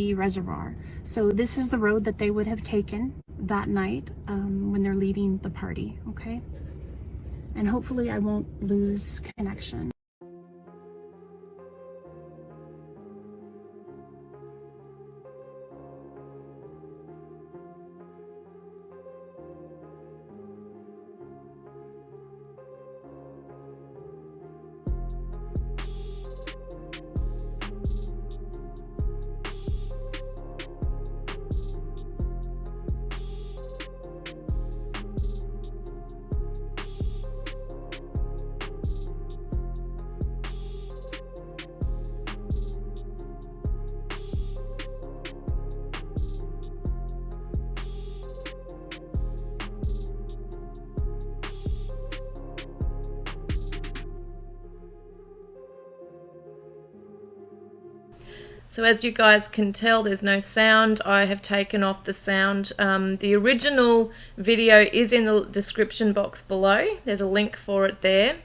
the reservoir. So this is the road that they would have taken that night when they're leaving the party, okay? And hopefully I won't lose connection. So as you guys can tell, there's no sound. I have taken off the sound. The original video is in the description box below. There's a link for it there.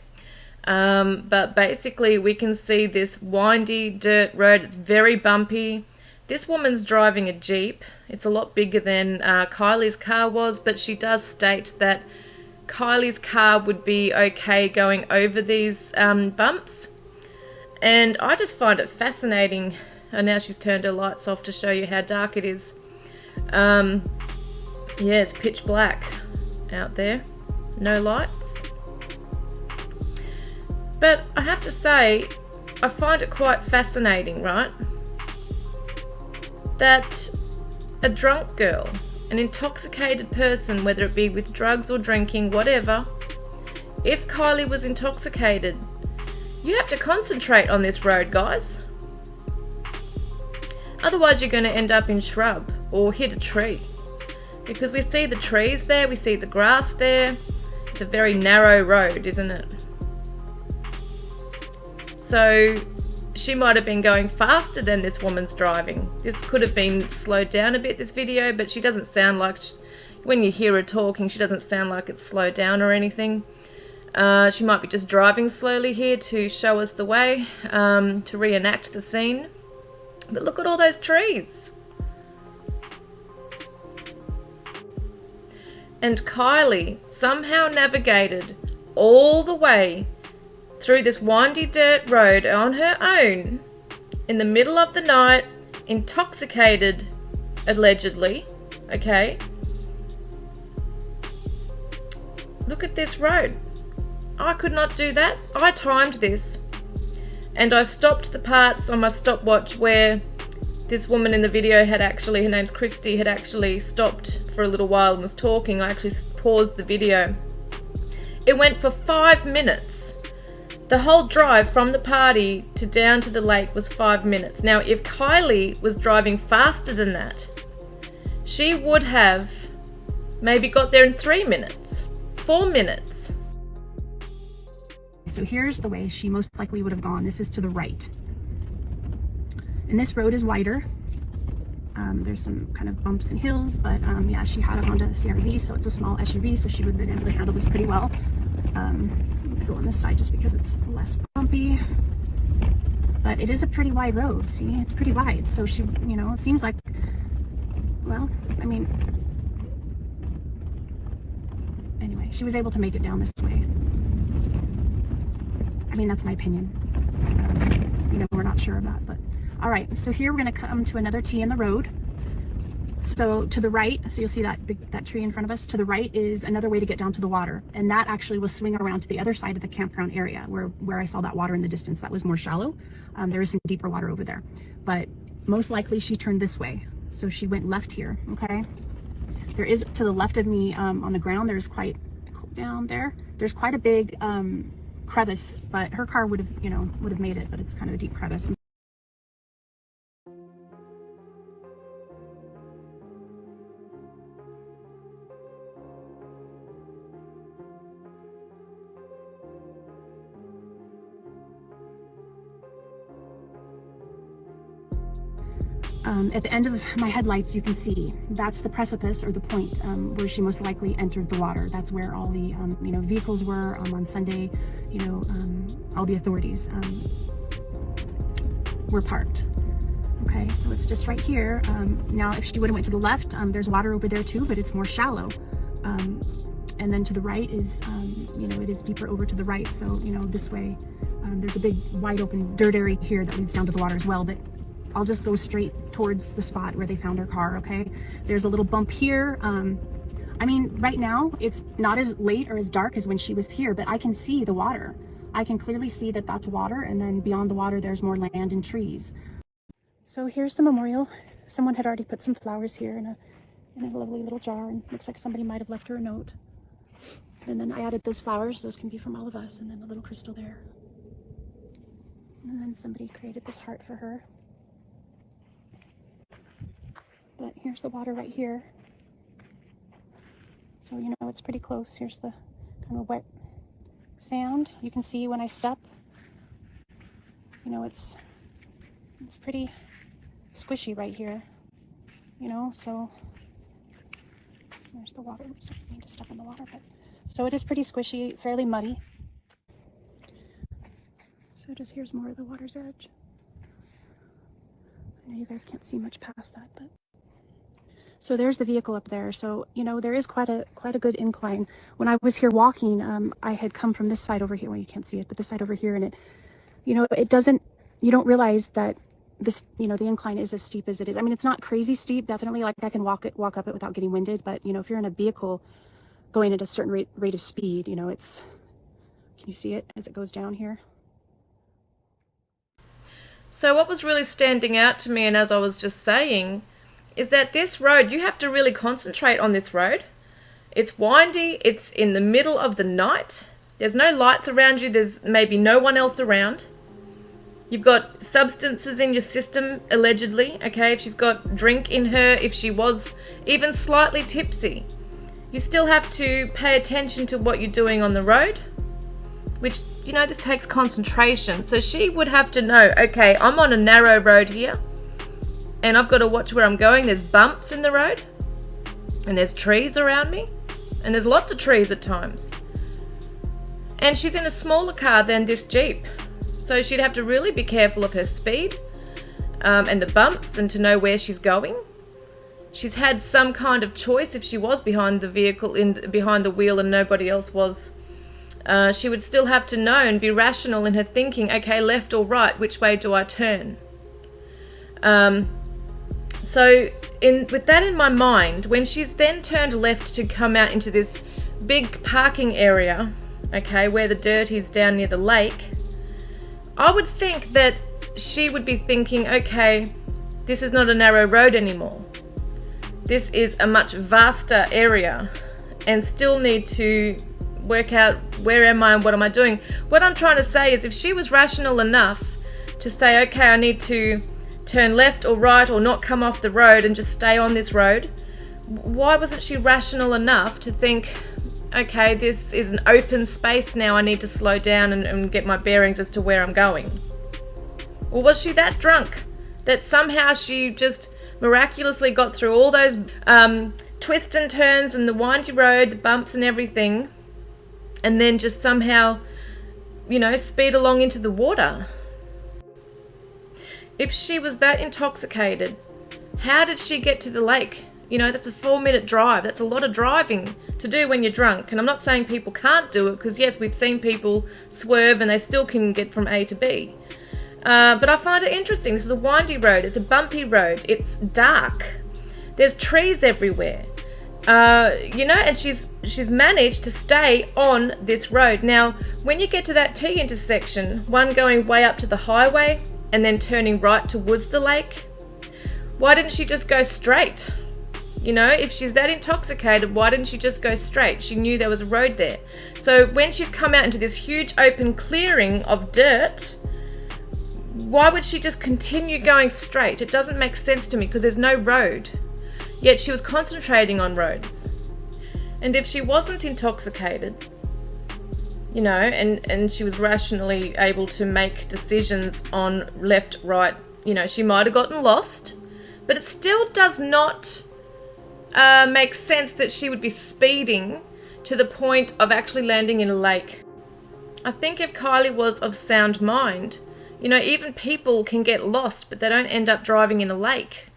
But basically we can see this windy dirt road. It's very bumpy. This woman's driving a Jeep. It's a lot bigger than Kiely's car was, but she does state that Kiely's car would be okay going over these bumps. And I just find it fascinating. And now she's turned her lights off to show you how dark it is. Yeah, it's pitch black out there. No lights. But I have to say, I find it quite fascinating, right? That a drunk girl, an intoxicated person, whether it be with drugs or drinking, whatever, if Kiely was intoxicated, you have to concentrate on this road, guys. Otherwise you're going to end up in shrub or hit a tree, because we see the trees there, we see the grass there. It's a very narrow road, isn't it? So she might have been going faster than this woman's driving. This could have been slowed down a bit, this video, but she doesn't sound like, when you hear her talking, she doesn't sound like it's slowed down or anything. She might be just driving slowly here to show us the way, to reenact the scene. But look at all those trees. And Kiely somehow navigated all the way through this windy dirt road on her own in the middle of the night, intoxicated, allegedly, okay? Look at this road. I could not do that. I timed this. And I stopped the parts on my stopwatch where this woman in the video had actually, her name's Christy, had actually stopped for a little while and was talking. I actually paused the video. It went for 5 minutes. The whole drive from the party to down to the lake was 5 minutes. Now, if Kiely was driving faster than that, she would have maybe got there in 3 minutes, 4 minutes. So here's the way she most likely would have gone. This is to the right. And this road is wider. There's some kind of bumps and hills, but yeah, she had a Honda CR-V, so it's a small SUV, so she would have been able to handle this pretty well. I'm gonna go on this side just because it's less bumpy. But it is a pretty wide road, see? It's pretty wide. So she, you know, it seems like, well, I mean, anyway, she was able to make it down this way. I mean, that's my opinion. You know, we're not sure of that, but all right. So here we're going to come to another T in the road. So to the right, so you'll see that that tree in front of us. To the right is another way to get down to the water, and that actually was swinging around to the other side of the campground area where I saw that water in the distance. That was more shallow. There is some deeper water over there, but most likely she turned this way. So she went left here. Okay. There is to the left of me on the ground. There's quite down there. There's quite a big crevice, but her car would have, you know, would have made it, but it's kind of a deep crevice. At the end of my headlights, you can see that's the precipice, or the point where she most likely entered the water. That's where all the you know, vehicles were on Sunday. You know, all the authorities were parked. Okay, so it's just right here. Now, if she would have went to the left, there's water over there too, but it's more shallow. And then to the right is, it is deeper over to the right. So, this way, there's a big wide open dirt area here that leads down to the water as well. But I'll just go straight towards the spot where they found her car, okay? There's a little bump here. Right now, it's not as late or as dark as when she was here, but I can see the water. I can clearly see that that's water, and then beyond the water, there's more land and trees. So here's the memorial. Someone had already put some flowers here in a lovely little jar, and looks like somebody might have left her a note. And then I added those flowers. Those can be from all of us, and then the little crystal there. And then somebody created this heart for her. But here's the water right here. So, it's pretty close. Here's the kind of wet sand. You can see when I step, it's pretty squishy right here, so there's the water. Oops, I need to step in the water, but so it is pretty squishy, fairly muddy. So just here's more of the water's edge. I know you guys can't see much past that, but so there's the vehicle up there. So, there is quite a good incline. When I was here walking, I had come from this side over here. Well, you can't see it, but this side over here, and you don't realize that this, the incline is as steep as it is. It's not crazy steep, definitely. Like I can walk up it without getting winded, but if you're in a vehicle going at a certain rate of speed, can you see it as it goes down here? So what was really standing out to me, and as I was just saying, is that this road, you have to really concentrate on this road. It's windy, it's in the middle of the night, there's no lights around you, there's maybe no one else around. You've got substances in your system, allegedly, okay? If she's got drink in her, if she was even slightly tipsy, you still have to pay attention to what you're doing on the road, which, this takes concentration. So she would have to know, okay, I'm on a narrow road here, and I've got to watch where I'm going. There's bumps in the road, and there's trees around me, and there's lots of trees at times. And she's in a smaller car than this Jeep. So she'd have to really be careful of her speed and the bumps, and to know where she's going. She's had some kind of choice if she was behind the vehicle, behind the wheel, and nobody else was. She would still have to know and be rational in her thinking, okay, left or right, which way do I turn? So with that in my mind, when she's then turned left to come out into this big parking area, okay, where the dirt is down near the lake, I would think that she would be thinking, okay, this is not a narrow road anymore. This is a much vaster area, and still need to work out where am I and what am I doing. What I'm trying to say is, if she was rational enough to say, okay, I need to turn left or right or not come off the road and just stay on this road, why wasn't she rational enough to think, okay, this is an open space now, I need to slow down and get my bearings as to where I'm going? Or was she that drunk that somehow she just miraculously got through all those twists and turns and the windy road, the bumps and everything, and then just somehow, speed along into the water? If she was that intoxicated, how did she get to the lake? That's a 4-minute drive. That's a lot of driving to do when you're drunk. And I'm not saying people can't do it, because yes, we've seen people swerve and they still can get from A to B. But I find it interesting. This is a windy road. It's a bumpy road. It's dark. There's trees everywhere. And she's managed to stay on this road. Now, when you get to that T intersection, one going way up to the highway and then turning right towards the lake, why didn't she just go straight? If she's that intoxicated, why didn't she just go straight? She knew there was a road there. So when she's come out into this huge open clearing of dirt, why would she just continue going straight? It doesn't make sense to me, because there's no road. Yet she was concentrating on roads. And if she wasn't intoxicated, and she was rationally able to make decisions on left, right, she might have gotten lost, but it still does not make sense that she would be speeding to the point of actually landing in a lake. I think if Kiely was of sound mind, You know, even people can get lost, but they don't end up driving in a lake.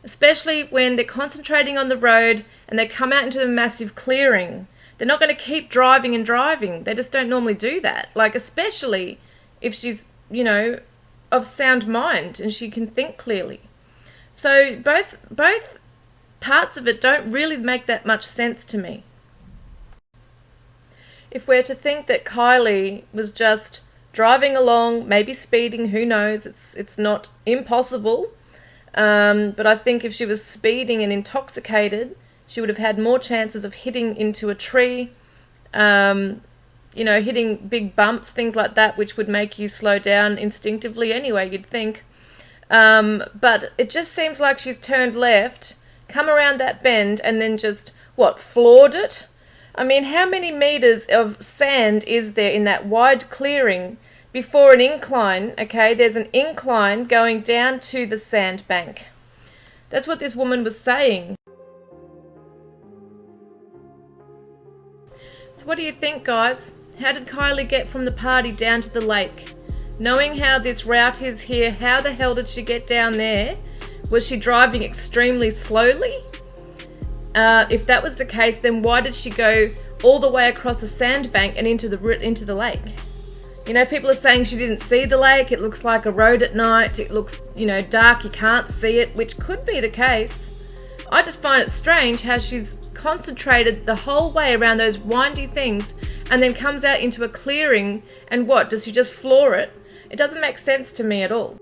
Especially when they're concentrating on the road and they come out into a massive clearing. They're not going to keep driving and driving. They just don't normally do that. Like, especially if she's, you know, of sound mind and she can think clearly. So both parts of it don't really make that much sense to me. If we're to think that Kiely was just driving along, maybe speeding, who knows, it's not impossible. But I think if she was speeding and intoxicated, she would have had more chances of hitting into a tree, you know, hitting big bumps, things like that, which would make you slow down instinctively anyway, you'd think. But it just seems like she's turned left, come around that bend, and then just, floored it? I mean, how many meters of sand is there in that wide clearing before an incline? Okay, there's an incline going down to the sandbank. That's what this woman was saying. So what do you think, guys? How did Kiely get from the party down to the lake? Knowing how this route is here, how the hell did she get down there? Was she driving extremely slowly? If that was the case, then why did she go all the way across the sandbank and into the lake? You know, people are saying she didn't see the lake. It looks like a road at night. It looks, you know, dark. You can't see it, which could be the case. I just find it strange how she's concentrated the whole way around those windy things and then comes out into a clearing, and what, does she just floor it? It doesn't make sense to me at all.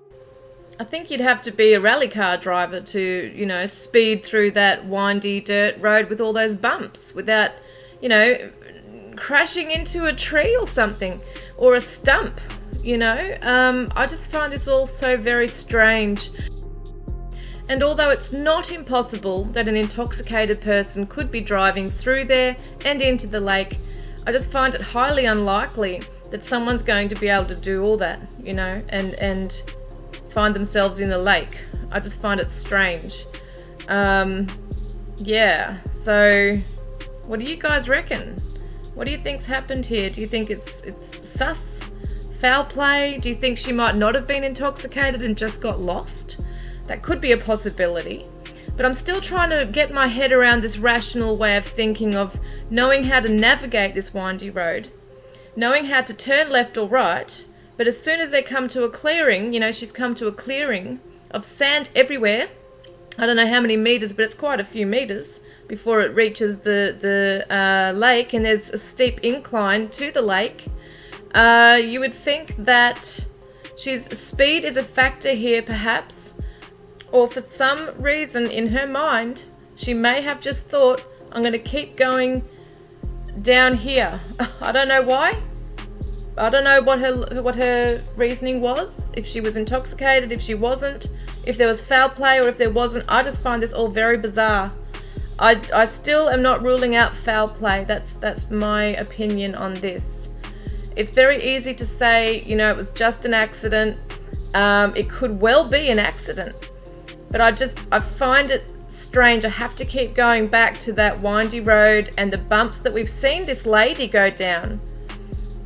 I think you'd have to be a rally car driver to, you know, speed through that windy dirt road with all those bumps without, you know, crashing into a tree or something, or a stump, you know. I just find this all so very strange. And although it's not impossible that an intoxicated person could be driving through there and into the lake, I just find it highly unlikely that someone's going to be able to do all that, you know, and find themselves in the lake. I just find it strange. Yeah, so what do you guys reckon? What do you think's happened here? Do you think it's sus? Foul play? Do you think she might not have been intoxicated and just got lost? That could be a possibility. But I'm still trying to get my head around this rational way of thinking, of knowing how to navigate this windy road, knowing how to turn left or right, but as soon as they come to a clearing, you know, she's come to a clearing of sand everywhere. I don't know how many meters, but it's quite a few meters before it reaches the lake, and there's a steep incline to the lake. You would think that speed is a factor here, perhaps, or for some reason in her mind, she may have just thought, I'm going to keep going down here. I don't know why. I don't know what her reasoning was, if she was intoxicated, if she wasn't, if there was foul play or if there wasn't. I just find this all very bizarre. I still am not ruling out foul play. That's my opinion on this. It's very easy to say, you know, it was just an accident. It could well be an accident. But I find it strange. I have to keep going back to that windy road and the bumps that we've seen this lady go down.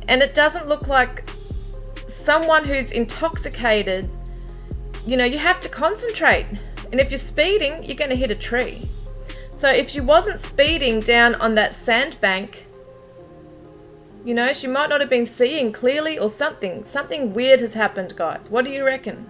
And it doesn't look like someone who's intoxicated. You know, you have to concentrate. And if you're speeding, you're going to hit a tree. So if she wasn't speeding down on that sandbank, you know, she might not have been seeing clearly, or something. Something weird has happened, guys. What do you reckon?